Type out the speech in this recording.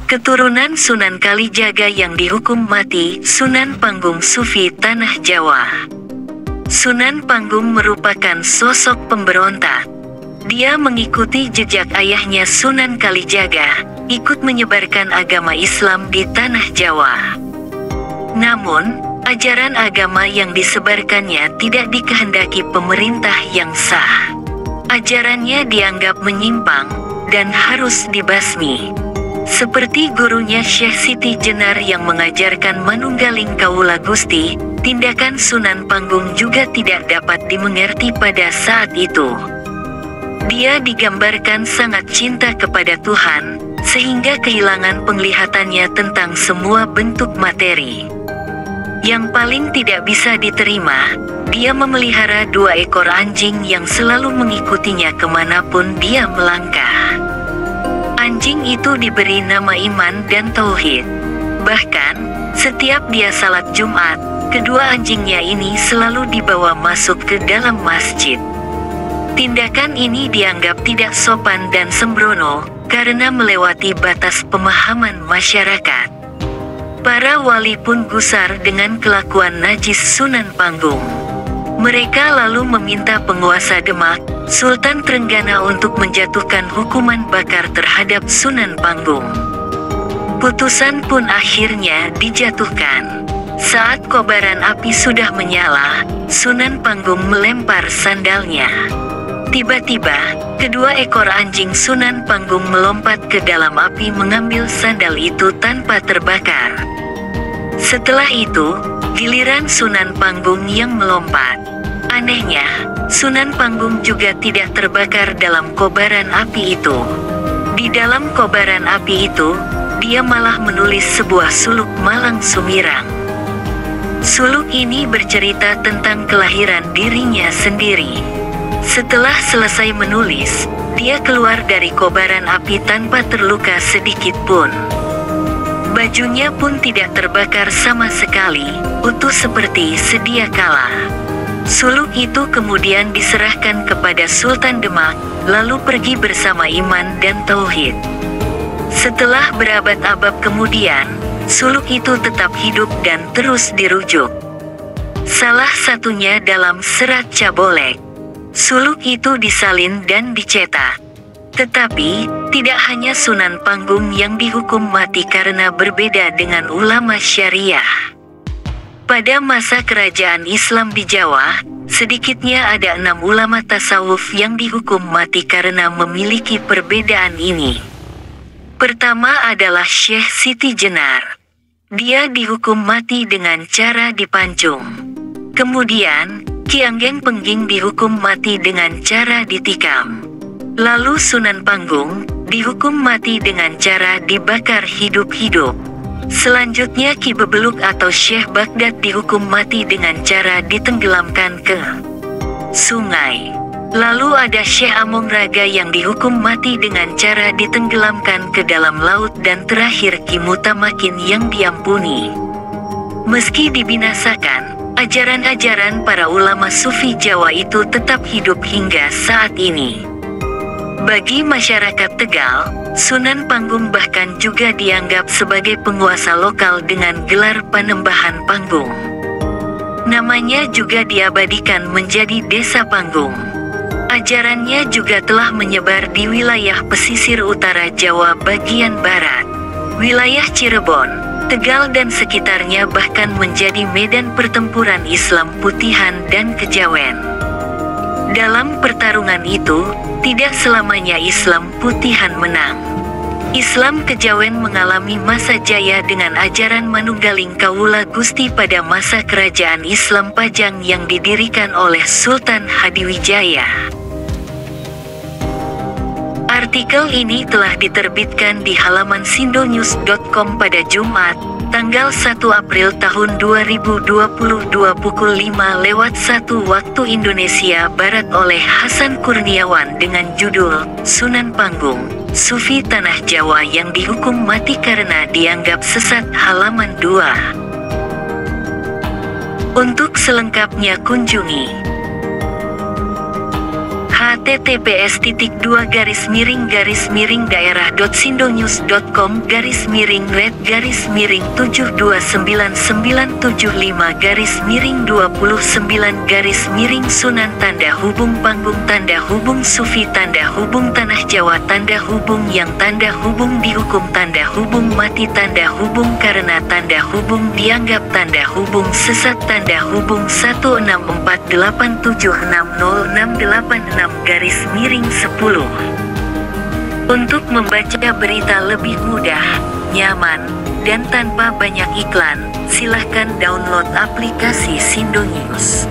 Keturunan Sunan Kalijaga yang dihukum mati, Sunan Panggung Sufi Tanah Jawa. Sunan Panggung merupakan sosok pemberontak. Dia mengikuti jejak ayahnya Sunan Kalijaga, ikut menyebarkan agama Islam di Tanah Jawa. Namun, ajaran agama yang disebarkannya tidak dikehendaki pemerintah yang sah. Ajarannya dianggap menyimpang dan harus dibasmi. Seperti gurunya Syekh Siti Jenar yang mengajarkan manunggaling Kaula Gusti, tindakan Sunan Panggung juga tidak dapat dimengerti pada saat itu. Dia digambarkan sangat cinta kepada Tuhan, sehingga kehilangan penglihatannya tentang semua bentuk materi. Yang paling tidak bisa diterima, dia memelihara 2 ekor anjing yang selalu mengikutinya kemanapun dia melangkah. Anjing itu diberi nama Iman dan Tauhid. Bahkan, setiap dia salat Jumat, kedua anjingnya ini selalu dibawa masuk ke dalam masjid. Tindakan ini dianggap tidak sopan dan sembrono, karena melewati batas pemahaman masyarakat. Para wali pun gusar dengan kelakuan najis Sunan Panggung. Mereka lalu meminta penguasa Demak, Sultan Trenggana untuk menjatuhkan hukuman bakar terhadap Sunan Panggung. Putusan pun akhirnya dijatuhkan. Saat kobaran api sudah menyala, Sunan Panggung melempar sandalnya. Tiba-tiba, kedua ekor anjing Sunan Panggung melompat ke dalam api mengambil sandal itu tanpa terbakar. Setelah itu, giliran Sunan Panggung yang melompat. Anehnya, Sunan Panggung juga tidak terbakar dalam kobaran api itu. Di dalam kobaran api itu, dia malah menulis sebuah suluk Malang Sumirang. Suluk ini bercerita tentang kelahiran dirinya sendiri. Setelah selesai menulis, dia keluar dari kobaran api tanpa terluka sedikit pun. Bajunya pun tidak terbakar sama sekali, utuh seperti sedia kala. Suluk itu kemudian diserahkan kepada Sultan Demak, lalu pergi bersama Iman dan Tauhid. Setelah berabad-abad kemudian, suluk itu tetap hidup dan terus dirujuk. Salah satunya dalam Serat Cabolek. Suluk itu disalin dan dicetak. Tetapi, tidak hanya Sunan Panggung yang dihukum mati karena berbeda dengan ulama syariah. Pada masa kerajaan Islam di Jawa, sedikitnya ada 6 ulama tasawuf yang dihukum mati karena memiliki perbedaan ini. Pertama adalah Syekh Siti Jenar. Dia dihukum mati dengan cara dipancung. Kemudian, Ki Anggeng Pengging dihukum mati dengan cara ditikam. Lalu Sunan Panggung dihukum mati dengan cara dibakar hidup-hidup. Selanjutnya Ki Bebeluk atau Syekh Baghdad dihukum mati dengan cara ditenggelamkan ke sungai. Lalu ada Syekh Among Raga yang dihukum mati dengan cara ditenggelamkan ke dalam laut, dan terakhir Ki Mutamakin yang diampuni. Meski dibinasakan, ajaran-ajaran para ulama sufi Jawa itu tetap hidup hingga saat ini. Bagi masyarakat Tegal, Sunan Panggung bahkan juga dianggap sebagai penguasa lokal dengan gelar Panembahan Panggung. Namanya juga diabadikan menjadi Desa Panggung. Ajarannya juga telah menyebar di wilayah pesisir utara Jawa bagian barat. Wilayah Cirebon, Tegal dan sekitarnya bahkan menjadi medan pertempuran Islam Putihan dan Kejawen. Dalam pertarungan itu, tidak selamanya Islam Putihan menang. Islam Kejawen mengalami masa jaya dengan ajaran Manunggaling Kawula Gusti pada masa kerajaan Islam Pajang yang didirikan oleh Sultan Hadiwijaya. Artikel ini telah diterbitkan di halaman sindonews.com pada Jumat, tanggal 1 April tahun 2022 pukul 5:01 waktu Indonesia Barat oleh Hasan Kurniawan dengan judul Sunan Panggung, Sufi Tanah Jawa yang dihukum mati karena dianggap sesat, halaman 2. Untuk selengkapnya kunjungi https://daerah.sindonyus.com/red-miring-29 Sunan tanda hubung panggung tanda hubung Sufi tanda hubung Tanah Jawa tanda hubung yang tanda hubung dihukum tanda hubung mati tanda hubung karena tanda hubung dianggap tanda hubung sesat tanda hubung 164860686-10. Untuk membaca berita lebih mudah, nyaman, dan tanpa banyak iklan, silahkan download aplikasi Sindonyus.